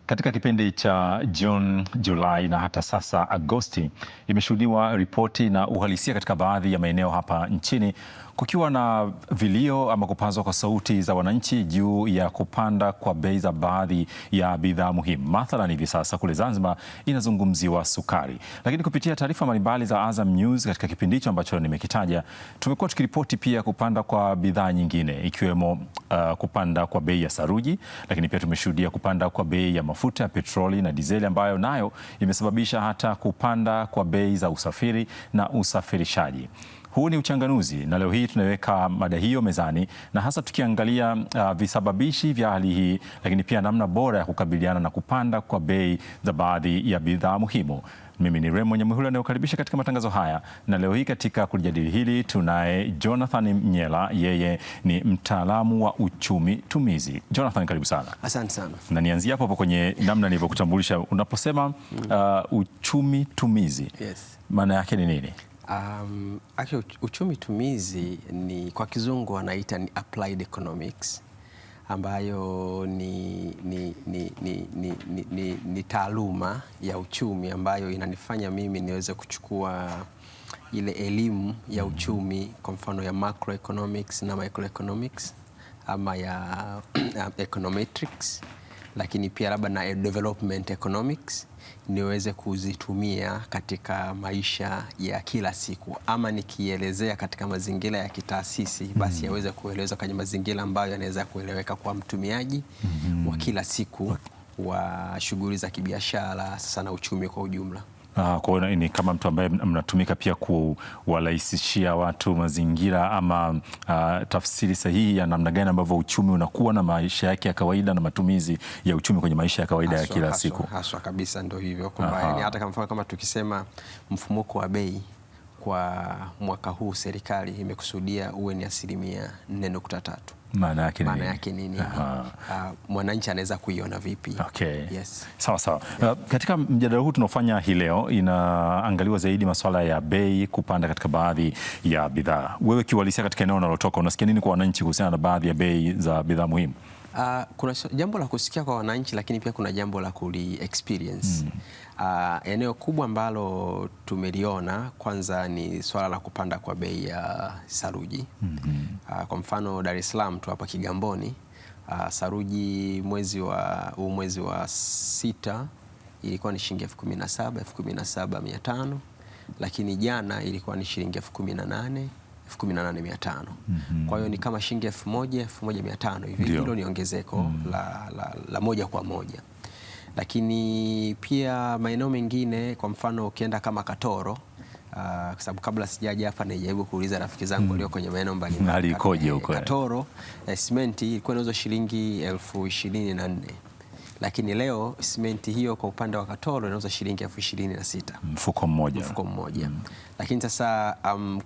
Katika kipindi cha Juni, Julai na hata sasa Agosti, imeshuhudiwa ripoti na uhalisia katika baadhi ya maeneo hapa nchini, kukiwa na vilio ama kupazwa kwa sauti za wananchi juu ya kupanda kwa bei za baadhi ya bidhaa muhimu. Mathalan, hivi sasa kule Zanzibar inazungumziwa sukari, lakini kupitia taarifa mbalimbali za Azam News katika kipindi hicho ambacho nimekitaja, tumekuwa tukiripoti pia kupanda kwa bidhaa nyingine ikiwemo kupanda kwa bei ya saruji, lakini pia tumeshuhudia kupanda kwa bei ya mafuta ya petroli na dizeli ambayo nayo imesababisha hata kupanda kwa bei za usafiri na usafirishaji. Huu ni uchanganuzi na leo hii tunaweka mada hiyo mezani, na hasa tukiangalia visababishi vya hali hii, lakini pia namna bora ya kukabiliana na kupanda kwa bei za baadhi ya bidhaa muhimu. Mimi ni Remo Nyamwihula anayokaribisha katika matangazo haya, na leo hii katika kujadili hili tunaye Jonathan Mnyela. Yeye ni mtaalamu wa uchumi tumizi. Jonathan, karibu sana. Asante sana. Na nianzie hapo kwenye namna nilivyokutambulisha. Unaposema uchumi tumizi, yes, maana yake ni nini? Actually, uchumi tumizi ni kwa kizungu wanaita ni applied economics, ambayo ni taaluma ya uchumi ambayo inanifanya mimi niweze kuchukua ile elimu ya uchumi, kwa mfano ya macroeconomics na microeconomics ama ya econometrics, lakini pia labda na development economics, niweze kuzitumia katika maisha ya kila siku, ama nikielezea katika mazingira ya kitaasisi, basi yaweze kuelezwa kwenye mazingira ambayo yanaweza kueleweka kwa mtumiaji wa kila siku wa shughuli za kibiashara sasa na uchumi kwa ujumla. Kwa hiyo ni kama mtu ambaye mnatumika pia kuwarahisishia watu mazingira ama tafsiri sahihi ya namna gani ambavyo uchumi unakuwa na maisha yake ya kawaida na matumizi ya uchumi kwenye maisha ya kawaida ya kila siku. Haswa kabisa, ndio hivyo, kwamba yani hata kama tukisema mfumuko wa bei kwa mwaka huu serikali imekusudia uwe ni 4.3%. Maana yake nini? Mwananchi anaweza kuiona vipi? Okay. Yes. Sawa sawa. Katika mjadala huu tunaofanya hii leo inaangaliwa zaidi masuala ya bei kupanda katika baadhi ya bidhaa. Wewe kiuhalisia katika eneo unalotoka unasikia nini kwa wananchi kuhusiana na baadhi ya bei za bidhaa muhimu? Kuna jambo la kusikia kwa wananchi, lakini pia kuna jambo la experience. Eneo kubwa ambalo tumeliona kwanza ni swala la kupanda kwa bei ya saruji. Kwa mfano Dar es Salaam tu hapa Kigamboni, saruji mwezi wa 6 ilikuwa ni shilingi 17,500, lakini jana ilikuwa ni shilingi 18,500. Kwa hiyo ni kama shilingi 1,500 hivi. Hilo ni ongezeko la moja kwa moja. Lakini pia maeneo mengine, kwa mfano ukienda kama Katoro, kwa sababu kabla sijaja hapa nijaribu kuuliza rafiki zangu walio kwenye maeneo mbalimbali. Hali ikoje huko? Katoro simenti ilikuwa inauzwa shilingi 24,000, lakini leo simenti hiyo kwa upande wa Katoro inauzwa shilingi 26,000 mfuko mmoja. Lakini sasa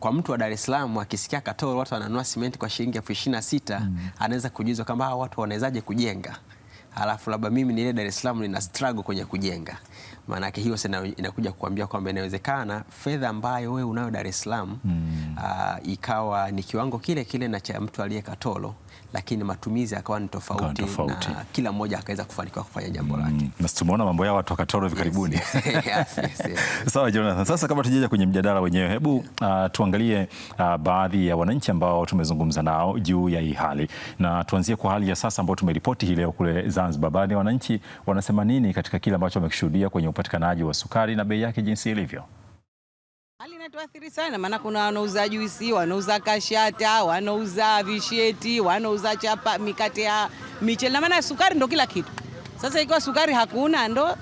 kwa mtu wa Dar es Salaam akisikia Katoro watu wananunua simenti kwa shilingi 26,000, anaweza kujiuliza kama watu wanawezaje kujenga, halafu labda mimi ni ile Dar es Salaam nina struggle kwenye kujenga. Maana yake hiyo sana inakuja kukuambia kwamba inawezekana fedha ambayo wewe unayo Dar es Salaam ikawa ni kiwango kile kile na cha mtu aliye Katoro, lakini matumizi akawa ni tofauti. Na kila mmoja akaweza kufanikiwa kufanya jambo lake. Na tumeona mambo ya watu wa Katoro hivi karibuni. Yes. Sawa Jonathan, sasa kama tujaja kwenye mjadala wenyewe, hebu tuangalie baadhi ya wananchi ambao tumezungumza nao juu ya hii hali, na tuanzie kwa hali ya sasa ambayo tumeripoti hii leo kule Zanzibar. Baadhi ya wananchi wanasema nini katika kile ambacho wamekishuhudia kwenye upatikanaji wa sukari na bei yake jinsi ilivyo? Hali inatuathiri sana, maana kuna wanauza juisi, wanauza kashata, wanauza visheti, wanauza chapa, mikate ya michele, na maana sukari ndo kila kitu. Sasa ikiwa sukari hakuna, ndo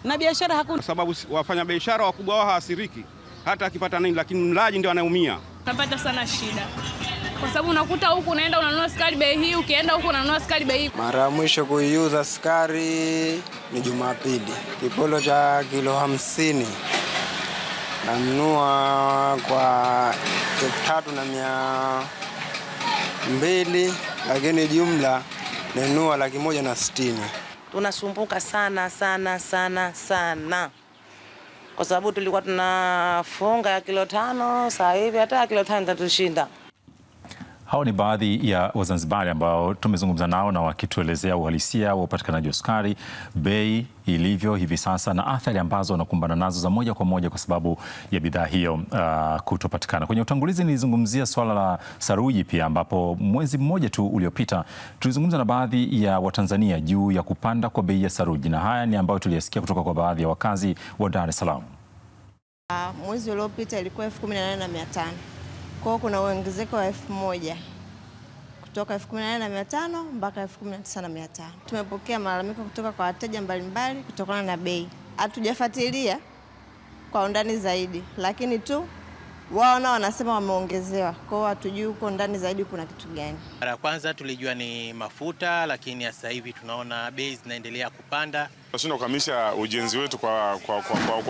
na biashara hakuna. Kwa sababu wafanya biashara wakubwa wao hawasiriki hata akipata nini, lakini mlaji ndio anaumia. Napata sana shida kwa sababu unakuta huku unaenda unanunua sukari bei hii, ukienda huku unanunua sukari bei hii. Mara ya mwisho kuiuza sukari ni Jumapili, kipolo cha kilo 50 nanunua kwa 3,200, lakini jumla nanunua 160,000. Tunasumbuka sana kwa sababu tulikuwa tunafunga ya kilo 5, sasa hivi hata kilo 5 tatushinda. Hao ni baadhi ya Wazanzibari ambao tumezungumza nao na wakituelezea uhalisia wa upatikanaji wa sukari, bei ilivyo hivi sasa na athari ambazo wanakumbana nazo za moja kwa moja kwa sababu ya bidhaa hiyo kutopatikana. Kwenye utangulizi nilizungumzia swala la saruji pia, ambapo mwezi mmoja tu uliopita tulizungumza na baadhi ya Watanzania juu ya kupanda kwa bei ya saruji, na haya ni ambayo tuliyasikia kutoka kwa baadhi ya wakazi wa Dar es Salaam. Mwezi uliopita ilikuwa 18,500. Kwa hiyo kuna ongezeko wa 1,000 kutoka 18,500 mpaka 19,500. Tumepokea malalamiko kutoka kwa wateja mbalimbali kutokana na bei. Hatujafuatilia kwa undani zaidi, lakini tu wao nao wanasema wameongezewa. Kwa hiyo hatujui huko ndani zaidi kuna kitu gani. Mara ya kwanza tulijua ni mafuta, lakini sasa hivi tunaona bei zinaendelea kupanda. Tunashindwa kukamilisha ujenzi wetu kwa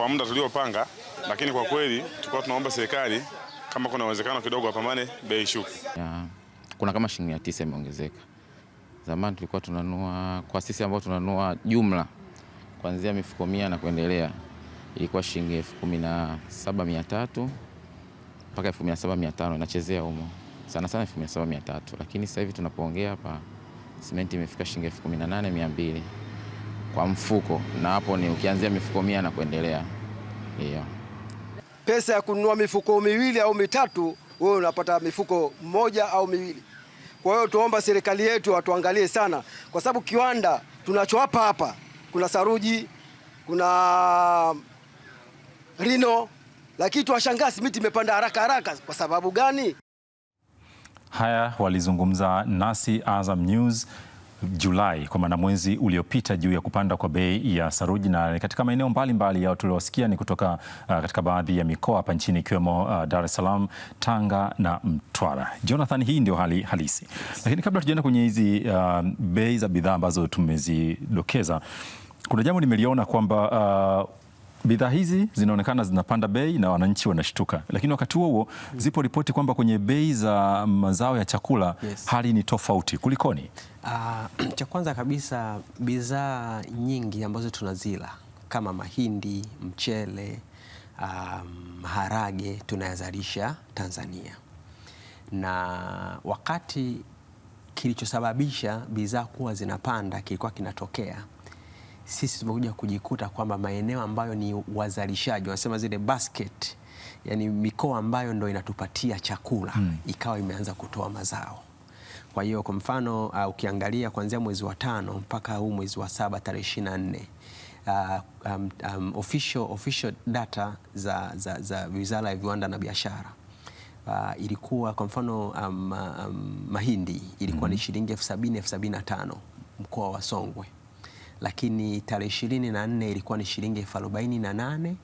muda tuliopanga, lakini kwa kweli tulikuwa tunaomba serikali kama kuna uwezekano kidogo wapambane bei shuki. Kuna kama shilingi 900 imeongezeka. Zamani tulikuwa tunanunua, kwa sisi ambao tunanunua jumla kuanzia mifuko 100 na kuendelea, ilikuwa shilingi 17,300 mpaka 17,500 inachezea humo. Sana sana 17,300, lakini sasa hivi tunapoongea hapa simenti imefika shilingi 18,200 kwa mfuko, na hapo ni ukianzia mifuko 100 na kuendelea. Ndio. Pesa ya kununua mifuko 2 au 3, wewe unapata mifuko 1 au 2. Kwa hiyo tuomba serikali yetu watuangalie sana, kwa sababu kiwanda tunachowapa hapa kuna saruji, kuna rino, lakini tuwashangaa simiti imepanda haraka. Kwa sababu gani? Haya walizungumza nasi Azam News Julai, kwa maana mwezi uliopita, juu ya kupanda kwa bei ya saruji, na katika maeneo mbalimbali yao tuliowasikia ni kutoka katika baadhi ya mikoa hapa nchini ikiwemo Dar es Salaam, Tanga na Mtwara. Jonathan, hii ndio hali halisi, lakini kabla tujaenda kwenye hizi bei za bidhaa ambazo tumezidokeza, kuna jambo nimeliona kwamba bidhaa hizi zinaonekana zinapanda bei na wananchi wanashtuka, lakini wakati huo zipo ripoti kwamba kwenye bei za mazao ya chakula hali ni tofauti. Kulikoni? Cha kwanza kabisa, bidhaa nyingi ambazo tunazila kama mahindi, mchele, maharage tunayazalisha Tanzania, na wakati kilichosababisha bidhaa kuwa zinapanda kilikuwa kinatokea, sisi tumekuja kujikuta kwamba maeneo ambayo ni wazalishaji, wanasema zile basket, yani mikoa ambayo ndo inatupatia chakula ikawa imeanza kutoa mazao. Kwa hiyo kwa mfano ukiangalia kuanzia mwezi wa 5 mpaka huu mwezi wa 7 tarehe 24, official data za Wizara ya Viwanda na Biashara, ilikuwa kwa mfano mahindi ilikuwa ni shilingi 70,075 mkoa wa Songwe, lakini tarehe 24 ilikuwa ni shilingi 48,000,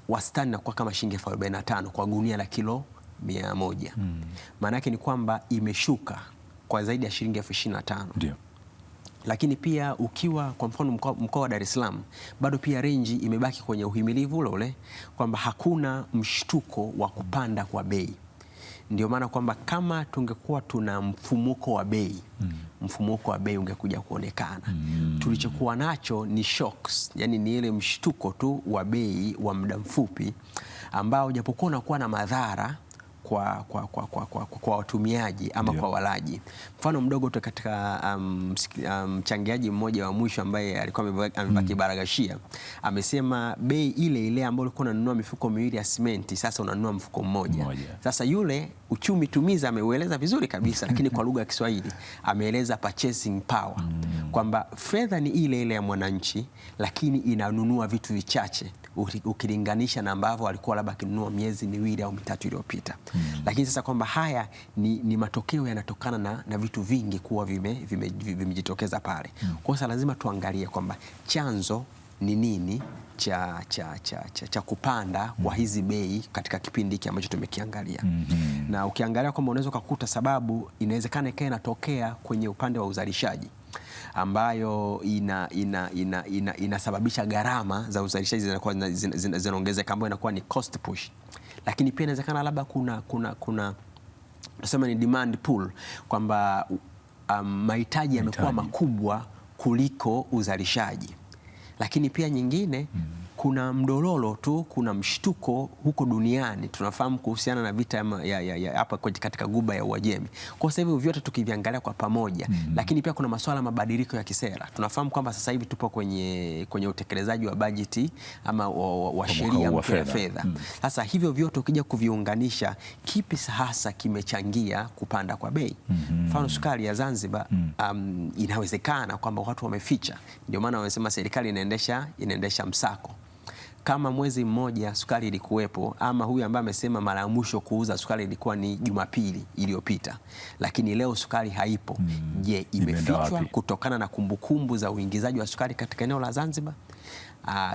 wastani na kwa kama shilingi 45 kwa gunia la kilo 100. Maana yake ni kwamba imeshuka kwa zaidi ya shilingi 25,000. Ndio. Lakini pia ukiwa kwa mfano mkoa wa Dar es Salaam, bado pia renji imebaki kwenye uhimilivu ule kwamba hakuna mshtuko wa kupanda kwa bei. Ndio maana kwamba kama tungekuwa tuna mfumuko wa bei, mfumuko wa bei ungekuja kuonekana. Tulichokuwa nacho ni shocks, yani ni ile mshtuko tu wa bei wa muda mfupi ambao japokuwa unakuwa na madhara kwa watumiaji ama kwa walaji. Mfano mdogo tu katika mchangiaji mmoja wa mwisho ambaye alikuwa amevaa kibaragashia, amesema bei ile ile ambayo ulikuwa unanunua mifuko 2 ya simenti sasa unanunua mfuko mmoja. Sasa yule uchumi tumiza ameueleza vizuri kabisa, lakini kwa lugha ya Kiswahili ameeleza purchasing power, kwamba fedha ni ile ile ya mwananchi, lakini inanunua vitu vichache ukilinganisha na ambavyo alikuwa labda akinunua miezi 2 au 3 iliyopita. Lakini sasa kwamba haya ni matokeo yanatokana na vitu vingi kuwa vimejitokeza pale. Kwa hiyo lazima tuangalie kwamba chanzo ni nini cha kupanda kwa hizi bei katika kipindi hiki ambacho tumekiangalia. Na ukiangalia kwamba unaweza kukuta sababu inawezekana ikawa inatokea kwenye upande wa uzalishaji, ambayo inasababisha gharama za uzalishaji zinaongezeka, ambayo inakuwa ni cost push. Lakini pia inawezekana labda kuna tunasema ni demand pull, kwamba mahitaji yamekuwa makubwa kuliko uzalishaji. Lakini pia nyingine kuna mdororo tu, kuna mshtuko huko duniani tunafahamu kuhusiana na vita hapa katika Ghuba ya Uajemi. Kwa sasa hivi vyote tukiviangalia kwa pamoja, lakini pia kuna masuala mabadiliko ya kisera. Tunafahamu kwamba sasa hivi tupo kwenye utekelezaji wa bajeti ama wa sheria mpya ya fedha. Sasa hivyo vyote ukija kuviunganisha, kipi hasa kimechangia kupanda kwa bei? Mfano sukari ya Zanzibar, inawezekana kwamba watu wameficha, ndio maana wamesema serikali inaendesha msako. Kama mwezi mmoja sukari ilikuwepo, ama huyu ambaye amesema mara ya mwisho kuuza sukari ilikuwa ni Jumapili iliyopita, lakini leo sukari haipo. Je, imefichwa kutokana na kumbukumbu za uingizaji wa sukari katika eneo la Zanzibar?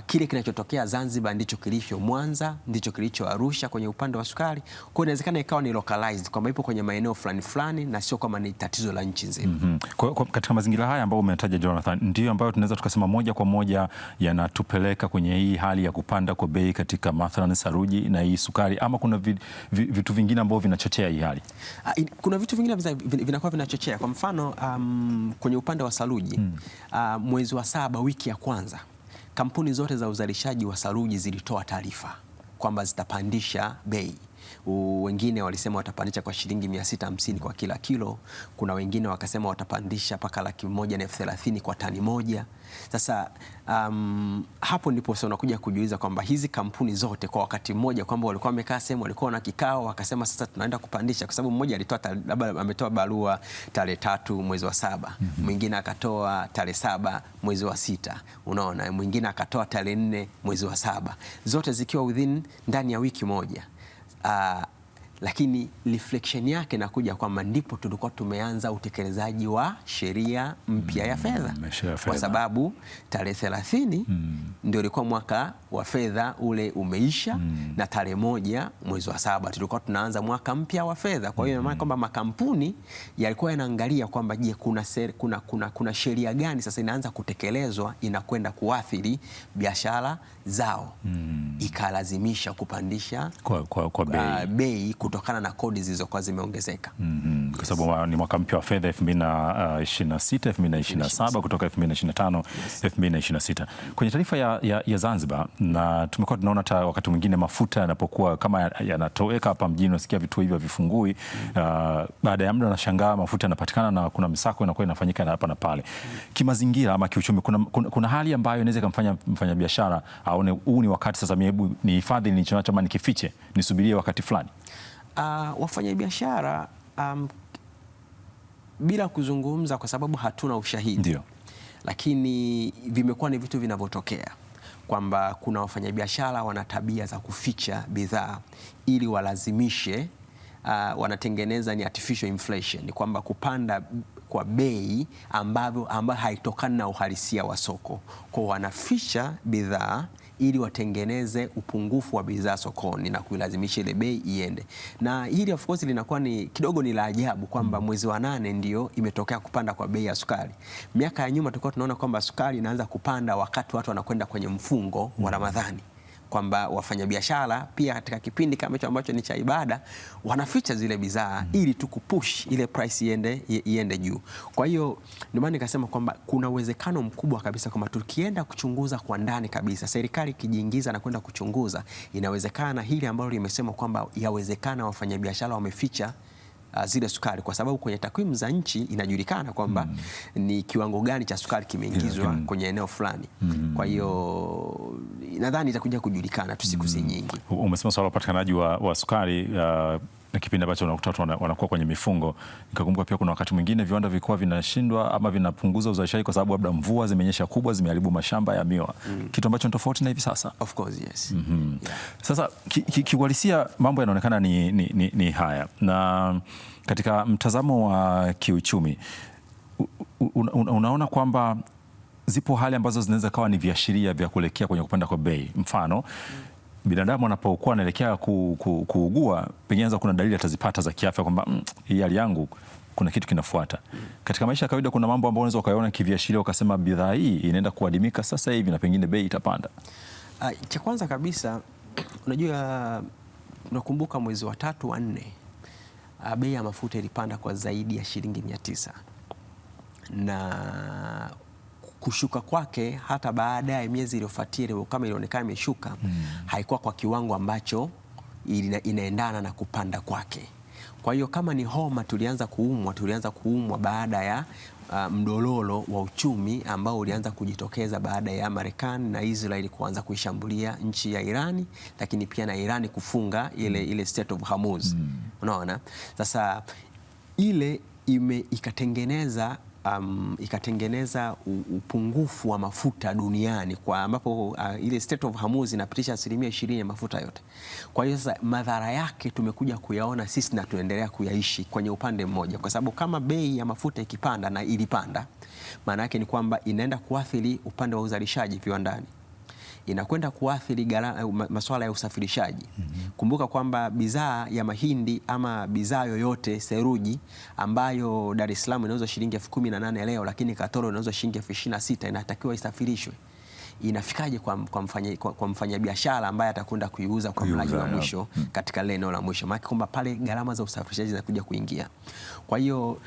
Kile kinachotokea Zanzibar ndicho kilicho Mwanza, ndicho kilicho Arusha kwenye upande wa sukari. Kwa inawezekana ikawa ni localized, kwamba ipo kwenye maeneo fulani fulani na sio kama ni tatizo la nchi nzima. Kwa katika mazingira haya ambayo umetaja Jonathan, ndio ambayo tunaweza tukasema moja kwa moja yanatupeleka kwenye hii hali ya kupanda kwa bei katika mathalan saruji na hii sukari, ama kuna vitu vingine ambavyo vinachochea hii hali? Kuna vitu vingine vinakuwa vinachochea. Kwa mfano kwenye upande wa saruji, mwezi wa 7 wiki ya kwanza, kampuni zote za uzalishaji wa saruji zilitoa taarifa kwamba zitapandisha bei. Wengine walisema watapandisha kwa shilingi 650 kwa kila kilo. Kuna wengine wakasema watapandisha mpaka 130,000 kwa tani moja. Sasa hapo ndipo sasa unakuja kujiuliza kwamba hizi kampuni zote kwa wakati mmoja, kwamba walikuwa wamekaa sehemu, walikuwa na kikao, wakasema sasa tunaenda kupandisha, kwa sababu mmoja ametoa barua tarehe 3 mwezi wa 7, mwingine akatoa tarehe 7 mwezi wa 6, unaona, mwingine akatoa tarehe 4 mwezi wa 7, zote zikiwa ndani ya wiki moja. Lakini reflection yake nakuja kwamba ndipo tulikuwa tumeanza utekelezaji wa sheria mpya ya fedha, kwa sababu tarehe 30 ndio ilikuwa mwaka wa fedha ule umeisha, na tarehe 1 mwezi wa 7 tulikuwa tunaanza mwaka mpya wa fedha. Kwa hiyo ina maana kwamba makampuni yalikuwa yanaangalia kwamba je, kuna sheria gani sasa inaanza kutekelezwa inakwenda kuathiri biashara zao, ikalazimisha kupandisha kwa bei kutokana na kodi zilizokuwa zimeongezeka. Kwa sababu ni mwaka mpya wa fedha 2026 2027 kutoka 2025 2026. Kwenye taarifa ya Zanzibar, na tumekuwa tunaona hata wakati mwingine mafuta yanapokuwa kama yanatoweka hapa mjini, unasikia vituo hivyo vifungui, baada ya muda unashangaa mafuta yanapatikana na kuna misako inakuwa inafanyika hapa na pale. Kimazingira ama kiuchumi, kuna hali ambayo inaweza kumfanya mfanyabiashara aone huu ni wakati sasa, hebu ni hifadhi nilichonacho ama nikifiche nisubirie wakati fulani. Wafanyabiashara bila kuzungumza, kwa sababu hatuna ushahidi. Ndio. Lakini vimekuwa ni vitu vinavyotokea kwamba kuna wafanyabiashara wana tabia za kuficha bidhaa ili walazimishe, wanatengeneza ni artificial inflation, kwamba kupanda kwa bei ambayo haitokani na uhalisia wa soko. Kwa wanaficha bidhaa ili watengeneze upungufu wa bidhaa sokoni na kuilazimisha ile bei iende. Na hili of course linakuwa ni kidogo ni la ajabu kwamba mwezi wa 8 ndio imetokea kupanda kwa bei ya sukari. Miaka ya nyuma tulikuwa tunaona kwamba sukari inaanza kupanda wakati watu wanakwenda kwenye mfungo wa Ramadhani, kwamba wafanyabiashara pia katika kipindi kama hicho ambacho ni cha ibada wanaficha zile bidhaa ili tukupush ile price iende juu. Kwa hiyo ndio maana nikasema kwamba kuna uwezekano mkubwa kabisa kwamba tukienda kuchunguza kwa ndani kabisa, serikali ikijiingiza na kwenda kuchunguza, inawezekana hili ambalo limesema kwamba yawezekana wafanyabiashara wameficha zile sukari, kwa sababu kwenye takwimu za nchi inajulikana kwamba ni kiwango gani cha sukari kimeingizwa kwenye eneo fulani. Kwa hiyo nadhani itakuja kujulikana tu siku si nyingi. Umesema swala upatikanaji wa sukari na kipindi ambacho unakuta watu wanakuwa kwenye mifungo. Nikakumbuka pia kuna wakati mwingine viwanda vilikuwa vinashindwa ama vinapunguza uzalishaji kwa sababu labda mvua zimenyesha kubwa, zimeharibu mashamba ya miwa, kitu ambacho ni tofauti na hivi sasa. Of course, yes. Yeah. Sasa kiuhalisia mambo yanaonekana ni haya, na katika mtazamo wa kiuchumi unaona kwamba zipo hali ambazo zinaweza kawa ni viashiria vya kuelekea kwenye kupanda kwa bei. Mfano, binadamu anapokuwa anaelekea kuugua, pengine kuna dalili atazipata za kiafya kwamba hii hali yangu kuna kitu kinafuata. Katika maisha ya kawaida kuna mambo ambayo unaweza ukaona kiviashiria ukasema bidhaa hii inaenda kuadimika sasa hivi na pengine bei itapanda. Cha kwanza kabisa, unajua, unakumbuka mwezi wa 3 wa 4 bei ya mafuta ilipanda kwa zaidi ya shilingi 900, na kushuka kwake hata baada ya miezi iliyofuatia kama ilionekana imeshuka, haikuwa kwa kiwango ambacho inaendana na kupanda kwake. Kwa hiyo kama ni homa tulianza kuumwa baada ya mdororo wa uchumi ambao ulianza kujitokeza baada ya Marekani na Israeli kuanza kuishambulia nchi ya Irani, lakini pia na Irani kufunga ile Strait of Hormuz. Unaona? Sasa ile ikatengeneza upungufu wa mafuta duniani, kwa ambapo ile Strait of Hormuz inapitisha 20% ya mafuta yote. Kwa hiyo sasa madhara yake tumekuja kuyaona sisi na tuendelea kuyaishi kwenye upande mmoja, kwa sababu kama bei ya mafuta ikipanda na ilipanda, maana yake ni kwamba inaenda kuathiri upande wa uzalishaji viwandani, inakwenda kuathiri masuala ya usafirishaji. Kumbuka kwamba bidhaa ya mahindi ama bidhaa yoyote seruji ambayo Dar es Salaam inauzwa shilingi 18,000 leo, lakini Katoro inauzwa shilingi 26,000, inatakiwa isafirishwe. Inafikaje kwa mfanyabiashara ambaye atakwenda kuiuza kwa mlaji wa mwisho katika ile eneo la mwisho? Maana kwamba pale gharama za usafirishaji zinakuja kuingia. Kwa hiyo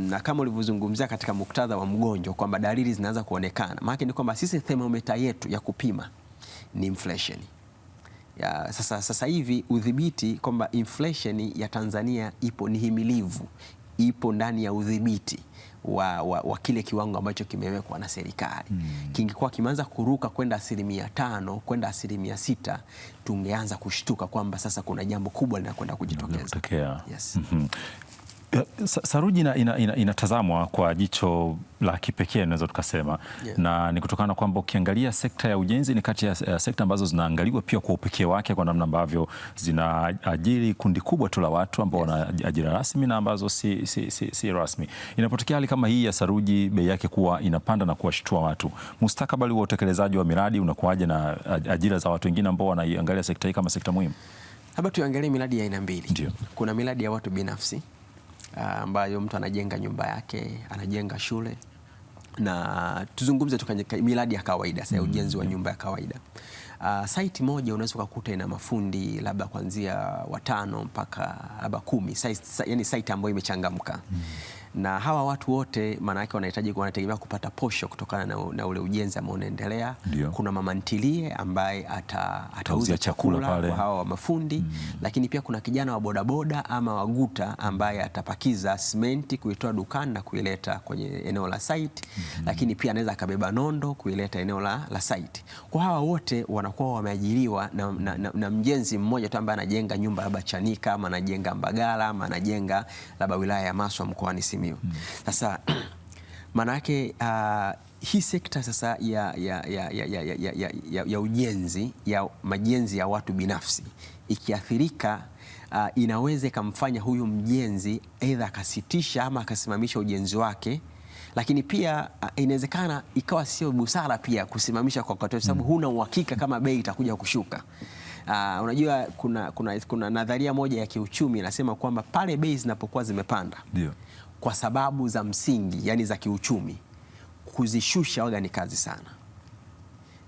na kama ulivyozungumzia katika muktadha wa mgonjwa kwamba dalili zinaanza kuonekana, maana ni kwamba sisi thermometer yetu ya kupima ni inflation. Sasa hivi udhibiti kwamba inflation ya Tanzania ni himilivu, ipo ndani ya udhibiti wa kile kiwango ambacho kimewekwa na serikali. Kingekuwa kimeanza kuruka kwenda 5% kwenda 6%, tungeanza kushtuka kwamba sasa kuna jambo kubwa linakwenda kujitokeza. Yes. Saruji inatazamwa kwa jicho la kipekee naweza tukasema, na ni kutokana na kwamba ukiangalia sekta ya ujenzi ni kati ya sekta ambazo zinaangaliwa pia kwa upekee wake, kwa namna ambavyo zinaajiri kundi kubwa tu la watu ambao wana ajira rasmi na ambazo si rasmi. Inapotokea hali kama hii ya saruji bei yake kuwa inapanda na kuwashtua watu, mustakabali wa utekelezaji wa miradi unakuwaje na ajira za watu wengine ambao wanaiangalia sekta hii kama sekta muhimu? Labda tuangalie miradi ya aina mbili. Ndio. Kuna miradi ya watu binafsi ambayo mtu anajenga nyumba yake, anajenga shule, na tuzungumze tukanye miradi ya kawaida sasa, ujenzi wa nyumba ya kawaida. Site moja unaweza kukuta ina mafundi labda kuanzia 5 mpaka labda 10, yani site ambayo imechangamka. Na hawa watu wote maana yake wanategemea kupata posho kutokana na ule ujenzi ambao unaendelea. Kuna mama ntilie ambaye atauza chakula kwa hawa mafundi, lakini pia kuna kijana wa bodaboda ama waguta ambaye atapakiza simenti kuitoa dukani na kuileta kwenye eneo la site, lakini pia anaweza akabeba nondo kuileta eneo la site. Kwa hawa wote wanakuwa wameajiriwa na mjenzi mmoja tu ambaye anajenga nyumba labda Chanika ama anajenga Mbagala ama anajenga labda wilaya ya Maswa mkoani Simiyu. Sasa maana yake hii sekta sasa ya ujenzi ya majenzi ya watu binafsi ikiathirika, inaweza ikamfanya huyu mjenzi aidha akasitisha ama akasimamisha ujenzi wake, lakini pia inawezekana ikawa sio busara pia kusimamisha kwa wakati, sababu huna uhakika kama bei itakuja kushuka. Unajua kuna nadharia moja ya kiuchumi inasema kwamba pale bei zinapokuwa zimepanda, kwa sababu za msingi yani za kiuchumi, kuzishusha waga ni kazi sana.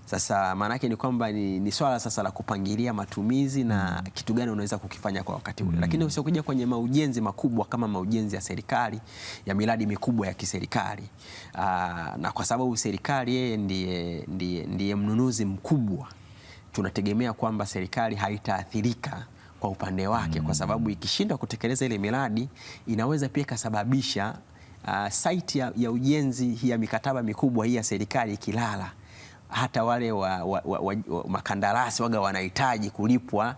Sasa maana yake ni kwamba ni swala sasa la kupangilia matumizi na kitu gani unaweza kukifanya kwa wakati ule. Lakini usiokuja kwenye maujenzi makubwa kama maujenzi ya serikali, ya miradi mikubwa ya kiserikali, na kwa sababu serikali yeye ndiye mnunuzi mkubwa, tunategemea kwamba serikali haitaathirika kwa upande wake, kwa sababu ikishindwa kutekeleza ile miradi inaweza pia ikasababisha site ya ujenzi ya mikataba mikubwa hii ya serikali ikilala, hata wale makandarasi waga wanahitaji kulipwa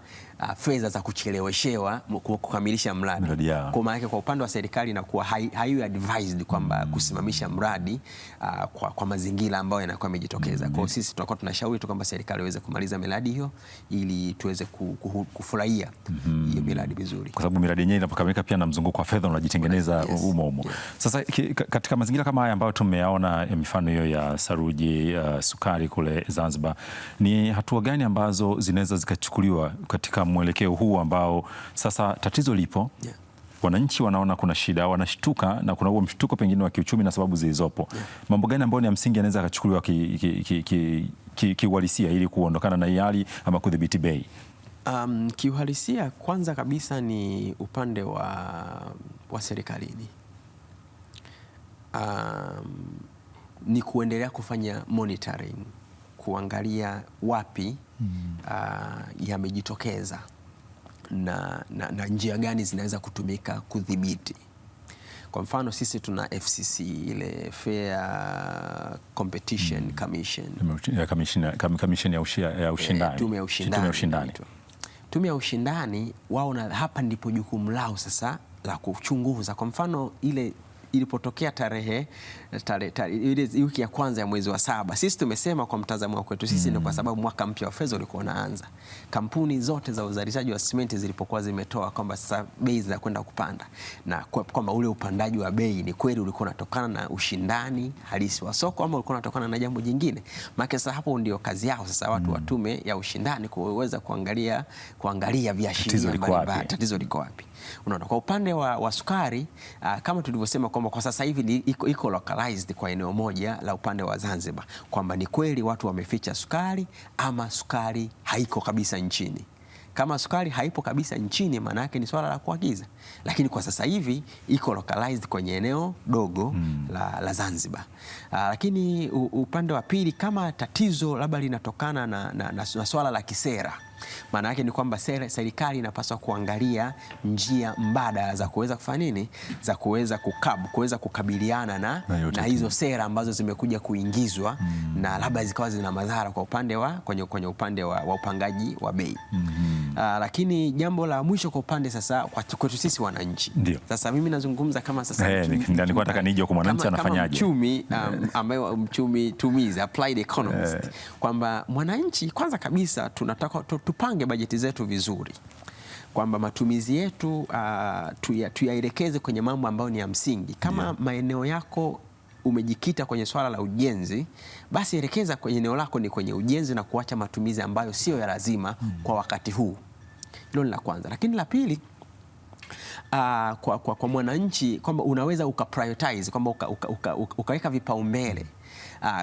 fedha za kucheleweshewa kukamilisha mradi. Kwa maana kwa upande wa serikali inakuwa haiyo advised kwamba kusimamisha mradi kwa mazingira ambayo yanakuwa yamejitokeza. Kwa sisi tunakuwa tunashauri tu kwamba serikali iweze kumaliza miradi hiyo ili tuweze kufurahia hiyo miradi vizuri, kwa sababu miradi yenyewe inapokamilika pia na mzunguko wa fedha unajitengeneza umo. Sasa katika mazingira kama haya ambayo tumeyaona mifano hiyo ya saruji, sukari kule Zanzibar, ni hatua gani ambazo zinaweza zikachukuliwa katika mwelekeo huu ambao sasa tatizo lipo, wananchi wanaona kuna shida, wanashtuka na kuna huo mshtuko pengine wa kiuchumi na sababu zilizopo, mambo gani ambayo ni ya msingi yanaweza akachukuliwa kiuhalisia ili kuondokana na hii hali ama kudhibiti bei? Kiuhalisia, kwanza kabisa ni upande wa serikalini. ni kuendelea kufanya monitoring, kuangalia wapi yamejitokeza na njia gani zinaweza kutumika kudhibiti. Kwa mfano sisi tuna FCC, ile Fair Competition Commission, Commission ya ushindani. Tume ya ushindani. Tume ya ushindani wao, na hapa ndipo jukumu lao sasa la kuchunguza. Kwa mfano ile ilipotokea tarehe wiki ya kwanza ya mwezi wa 7, sisi tumesema kwa mtazamo wa kwetu sisi ni kwa sababu mwaka mpya wa fedha ulikuwa unaanza. Kampuni zote za uzalishaji wa simenti zilipokuwa zimetoa kwamba sasa bei zinakwenda kupanda, na kwamba ule upandaji wa bei ni kweli ulikuwa unatokana na ushindani halisi wa soko ama ulikuwa unatokana na jambo jingine. Maana sasa hapo ndio kazi yao sasa watu wa tume ya ushindani kuweza kuangalia viashiria mbalimbali, tatizo liko wapi. Unaona, kwa upande wa sukari kama tulivyosema kwamba kwa sasa hivi iko localized kwa eneo moja la upande wa Zanzibar, kwamba ni kweli watu wameficha sukari ama sukari haiko kabisa nchini. Kama sukari haipo kabisa nchini, maana yake ni swala la kuagiza, lakini kwa sasa hivi iko localized kwenye eneo dogo la Zanzibar. Lakini upande wa pili, kama tatizo labda linatokana na swala la kisera, maana yake ni kwamba serikali inapaswa kuangalia njia mbadala za kuweza kufanya nini, za kuweza kukabiliana na hizo sera ambazo zimekuja kuingizwa na labda zikawa zina madhara kwa upande kwenye upande wa upangaji wa bei. Lakini jambo la mwisho kwa upande sasa kwetu sisi wananchi. Sasa mimi nazungumza kama sasa nilikuwa nataka nije kwa mwananchi anafanyaje? Mchumi ambaye mchumi tumizi, applied economist, kwamba mwananchi kwanza kabisa tunataka tupange bajeti zetu vizuri, kwamba matumizi yetu tuyaelekeze kwenye mambo ambayo ni ya msingi. Kama maeneo yako umejikita kwenye swala la ujenzi, basi elekeza kwenye eneo lako ni kwenye ujenzi na kuacha matumizi ambayo sio ya lazima kwa wakati huu. Hilo ni la kwanza. Lakini la pili, kwa mwananchi, kwamba unaweza ukaprioritize, kwamba ukaweka vipaumbele.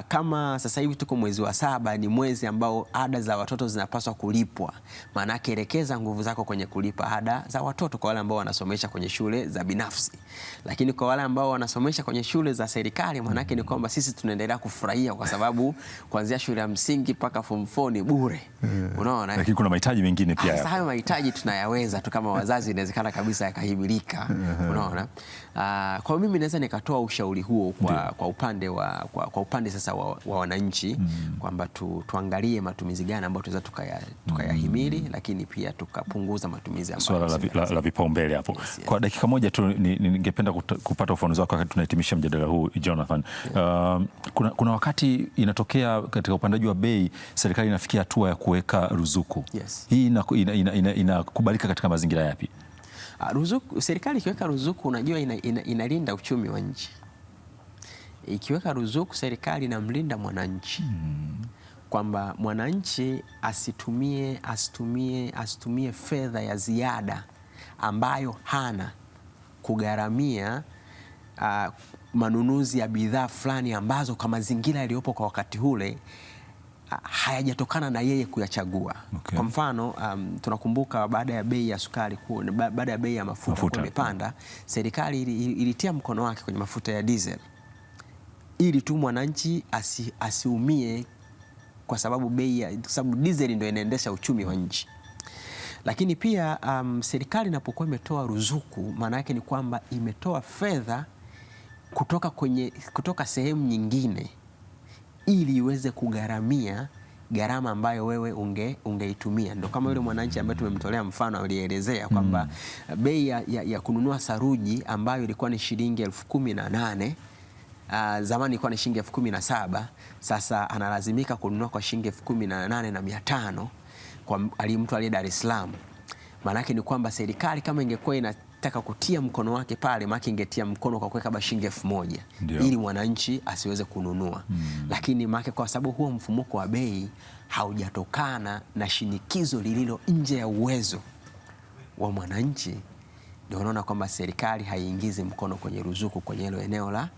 Kama sasa hivi tuko mwezi wa 7, ni mwezi ambao ada za watoto zinapaswa kulipwa. Maana yake elekeza nguvu zako kwenye kulipa ada za watoto kwa wale ambao wanasomesha kwenye shule za binafsi. Lakini kwa wale ambao wanasomesha kwenye shule za serikali, maana yake ni kwamba sisi tunaendelea kufurahia kwa sababu kuanzia shule ya msingi mpaka form 4 ni bure. Unaona? Lakini kuna mahitaji mengine pia. Sasa hayo mahitaji tunayaweza tu kama wazazi, inawezekana kabisa yakahimilika. Unaona? Kwa mimi naweza nikatoa ushauri huo kwa upande sasa wa wananchi, kwamba tuangalie matumizi gani ambayo tunaweza tukayahimili, lakini pia tukapunguza matumizi ambayo swala la vipaumbele hapo. Yes. Kwa dakika moja tu ningependa kupata ufafanuzi wako wakati tunahitimisha mjadala huu, Jonathan. Kuna wakati inatokea katika upandaji wa bei serikali inafikia hatua ya kuweka ruzuku. Yes. Hii inakubalika katika mazingira yapi? Ruzuku, serikali ikiweka ruzuku, unajua inalinda uchumi wa nchi. Ikiweka ruzuku, serikali inamlinda mwananchi, kwamba mwananchi asitumie fedha ya ziada ambayo hana kugharamia manunuzi ya bidhaa fulani ambazo kwa mazingira yaliyopo kwa wakati ule hayajatokana na yeye kuyachagua. Okay. Kwa mfano tunakumbuka baada ya bei ya sukari, baada ya bei ya mafuta kumepanda, serikali ilitia mkono wake kwenye mafuta ya diesel ili tu mwananchi asiumie, kwa sababu diesel ndio inaendesha uchumi wa nchi. Lakini pia serikali inapokuwa imetoa ruzuku, maana yake ni kwamba imetoa fedha kutoka sehemu nyingine ili iweze kugharamia gharama ambayo wewe ungeitumia. Ndio kama yule mwananchi ambaye tumemtolea mfano alielezea kwamba bei ya kununua saruji ambayo ilikuwa ni shilingi 18,000, zamani ilikuwa ni shilingi 17,000, sasa analazimika kununua kwa shilingi 18,500 kwa mtu aliye Dar es Salaam. Maana yake ni kwamba serikali kama ingekuwa inataka kutia mkono wake pale, maana ingetia mkono kwa kuweka shilingi 1,000 ili mwananchi asiweze kununua. Lakini maana kwa sababu huo mfumuko wa bei haujatokana na shinikizo lililo nje ya uwezo wa mwananchi, ndio unaona kwamba serikali haiingizi mkono kwenye ruzuku kwenye hilo eneo la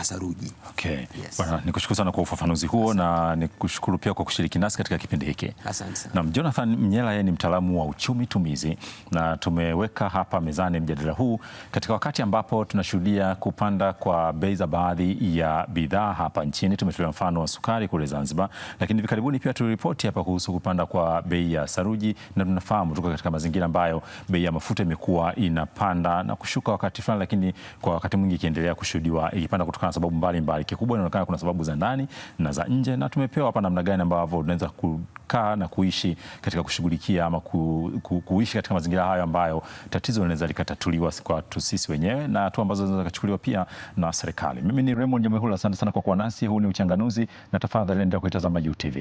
saruji. Okay. Yes. Bwana, nikushukuru sana kwa ufafanuzi huo. Asante. Na nikushukuru pia kwa kushiriki nasi katika kipindi hiki. Asante sana. Na Jonathan Mnyela, yeye ni mtaalamu wa uchumi tumizi, na tumeweka hapa mezani mjadala huu katika wakati ambapo tunashuhudia kupanda kwa bei za baadhi ya bidhaa hapa nchini. Tumetolea mfano wa sukari kule Zanzibar, lakini hivi karibuni pia tuliripoti hapa kuhusu kupanda kwa bei ya saruji, na tunafahamu tuko katika mazingira ambayo bei ya mafuta imekuwa inapanda na kushuka wakati fulani, lakini kwa wakati mwingi ikiendelea kushuhudiwa ikipanda kutokana na sababu mbalimbali. Kikubwa inaonekana kuna sababu za ndani na za nje, na tumepewa hapa namna gani ambavyo tunaweza kukaa na kuishi katika kushughulikia ama kuishi katika mazingira hayo ambayo tatizo linaweza likatatuliwa kwa sisi wenyewe na hatua ambazo zinaweza kuchukuliwa pia na serikali. Mimi ni Raymond Nyamwihula, asante sana kwa kuwa nasi. Huu ni Uchanganuzi na tafadhali endelea kuitazama UTV.